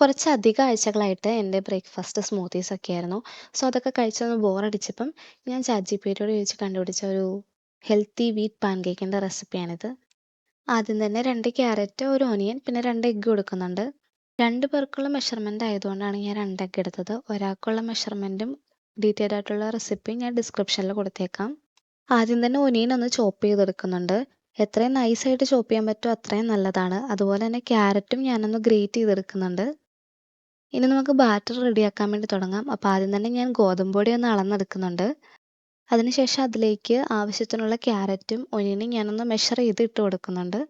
കുറച്ചധികം ആഴ്ചകളായിട്ട് എൻ്റെ breakfast smoothies ഒക്കെയായിരുന്നു. സോ അതൊക്കെ കഴിച്ചൊന്ന് ബോറടിച്ചപ്പം ഞാൻ ChatGPTയോട് ചോദിച്ച് കണ്ടുപിടിച്ച ഒരു ഹെൽത്തി വീറ്റ് പാൻകേക്കിൻ്റെ റെസിപ്പിയാണിത്. ആദ്യം തന്നെ 2 ക്യാരറ്റ്, 1 ഓനിയൻ, പിന്നെ 2 എഗ്ഗ് കൊടുക്കുന്നുണ്ട്. 2 പേർക്കുള്ള മെഷർമെൻ്റ് ആയതുകൊണ്ടാണ് ഞാൻ 2 എഗ്ഗ് എടുത്തത്. ഒരാൾക്കുള്ള മെഷർമെൻറ്റും ഡീറ്റെയിൽഡ് ആയിട്ടുള്ള റെസിപ്പിയും ഞാൻ ഡിസ്ക്രിപ്ഷനിൽ കൊടുത്തേക്കാം. ആദ്യം തന്നെ ഒനിയൻ ഒന്ന് ചോപ്പ് ചെയ്തെടുക്കുന്നുണ്ട്. എത്രയും നൈസായിട്ട് ചോപ്പ് ചെയ്യാൻ പറ്റുമോ അത്രയും നല്ലതാണ്. അതുപോലെ തന്നെ ക്യാരറ്റും ഞാനൊന്ന് ഗ്രേറ്റ് ചെയ്തെടുക്കുന്നുണ്ട്. ഇനി നമുക്ക് ബാറ്റർ റെഡിയാക്കാൻ വേണ്ടി തുടങ്ങാം. അപ്പോൾ ആദ്യം തന്നെ ഞാൻ ഗോതമ്പ് പൊടി ഒന്ന് അളന്നെടുക്കുന്നുണ്ട്. അതിനുശേഷം അതിലേക്ക് ആവശ്യത്തിനുള്ള ക്യാരറ്റും ഒനിയനും ഞാനൊന്ന് മെഷർ ചെയ്ത് ഇട്ട് കൊടുക്കുന്നുണ്ട്.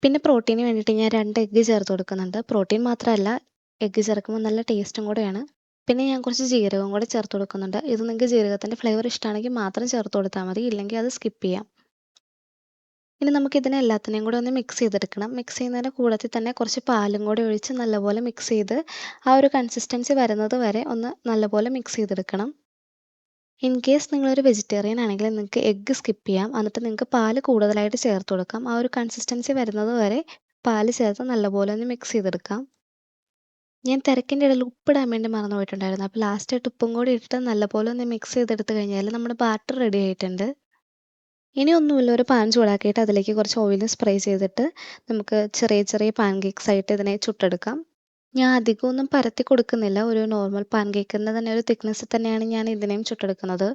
പിന്നെ പ്രോട്ടീന് വേണ്ടിയിട്ട് ഞാൻ 2 എഗ്ഗ് ചേർത്ത് കൊടുക്കുന്നുണ്ട്. പ്രോട്ടീൻ മാത്രമല്ല, എഗ്ഗ് ചേർക്കുമ്പോൾ നല്ല ടേസ്റ്റും കൂടെയാണ്. പിന്നെ ഞാൻ കുറച്ച് ജീരകം കൂടെ ചേർത്ത് കൊടുക്കുന്നുണ്ട്. ഇത് നിങ്ങൾക്ക് ജീരകത്തിൻ്റെ ഫ്ലേവർ ഇഷ്ടമാണെങ്കിൽ മാത്രം ചേർത്ത് കൊടുത്താൽ മതി, ഇല്ലെങ്കിൽ അത് സ്കിപ്പ് ചെയ്യാം. ഇനി നമുക്കിതിനെ എല്ലാത്തിനെയും കൂടെ ഒന്ന് മിക്സ് ചെയ്തെടുക്കണം. മിക്സ് ചെയ്യുന്നതിൻ്റെ കൂട്ടത്തിൽ തന്നെ കുറച്ച് പാലും കൂടെ ഒഴിച്ച് നല്ലപോലെ മിക്സ് ചെയ്ത് ആ ഒരു കൺസിസ്റ്റൻസി വരുന്നത് വരെ ഒന്ന് നല്ലപോലെ മിക്സ് ചെയ്തെടുക്കണം. ഇൻ കേസ് നിങ്ങളൊരു വെജിറ്റേറിയൻ ആണെങ്കിൽ നിങ്ങൾക്ക് എഗ്ഗ് സ്കിപ്പ് ചെയ്യാം. എന്നിട്ട് നിങ്ങൾക്ക് പാല് കൂടുതലായിട്ട് ചേർത്ത് കൊടുക്കാം. ആ ഒരു കൺസിസ്റ്റൻസി വരുന്നത് വരെ പാല് ചേർത്ത് നല്ലപോലെ ഒന്ന് മിക്സ് ചെയ്തെടുക്കാം. ഞാൻ തിരക്കിൻ്റെ ഇടയിൽ ഉപ്പിടാൻ വേണ്ടി മറന്നു പോയിട്ടുണ്ടായിരുന്നു. അപ്പോൾ ലാസ്റ്റായിട്ട് ഉപ്പും കൂടി ഇട്ടിട്ട് നല്ലപോലെ ഒന്ന് മിക്സ് ചെയ്തെടുത്ത് കഴിഞ്ഞാൽ നമ്മുടെ ബാറ്റർ റെഡി ആയിട്ടുണ്ട്. ഇനി ഒന്നുമില്ല, ഒരു പാൻ ചൂടാക്കിയിട്ട് അതിലേക്ക് കുറച്ച് ഓയിൽ സ്പ്രേ ചെയ്തിട്ട് നമുക്ക് ചെറിയ ചെറിയ പാൻകേക്സ് ആയിട്ട് ഇതിനെ ചുട്ടെടുക്കാം. ഞാൻ അധികമൊന്നും പരത്തി കൊടുക്കുന്നില്ല. ഒരു നോർമൽ പാൻകേക്കിൻ്റെ തന്നെ ഒരു തിക്നെസ്സിൽ തന്നെയാണ് ഞാൻ ഇതിനെയും ചുട്ടെടുക്കുന്നത്.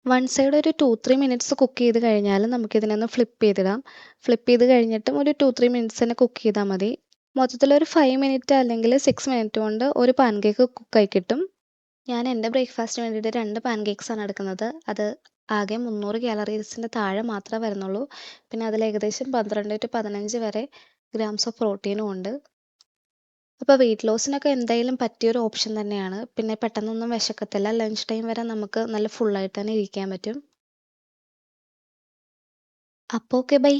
വൺ സൈഡ് ഒരു 2-3 മിനിറ്റ്സ് കുക്ക് ചെയ്ത് കഴിഞ്ഞാൽ നമുക്കിതിനെ ഒന്ന് ഫ്ലിപ്പ് ചെയ്തിടാം. ഫ്ലിപ്പ് ചെയ്ത് കഴിഞ്ഞിട്ടും ഒരു 2-3 മിനിറ്റ്സ് തന്നെ കുക്ക് ചെയ്താൽ മതി. മൊത്തത്തിലൊരു 5 മിനിറ്റ് അല്ലെങ്കിൽ 6 മിനിറ്റ് കൊണ്ട് ഒരു പാൻകേക്ക് കുക്കായി കിട്ടും. ഞാൻ എൻ്റെ ബ്രേക്ക്ഫാസ്റ്റിന് വേണ്ടിയിട്ട് 2 പാൻകേക്സാണ് എടുക്കുന്നത്. അത് ആകെ 300 കാലറീസിൻ്റെ താഴെ മാത്രമേ വരുന്നുള്ളൂ. പിന്നെ അതിൽ ഏകദേശം 12-15 വരെ ഗ്രാംസ് ഓഫ് പ്രോട്ടീനും ഉണ്ട്. അപ്പോൾ വെയിറ്റ് ലോസിനൊക്കെ എന്തായാലും പറ്റിയൊരു ഓപ്ഷൻ തന്നെയാണ്. പിന്നെ പെട്ടെന്നൊന്നും വിശക്കത്തില്ല. ലഞ്ച് ടൈം വരെ നമുക്ക് നല്ല ഫുള്ളായിട്ട് തന്നെ ഇരിക്കാൻ പറ്റും. അപ്പോൾ ഓക്കെ, ബൈ.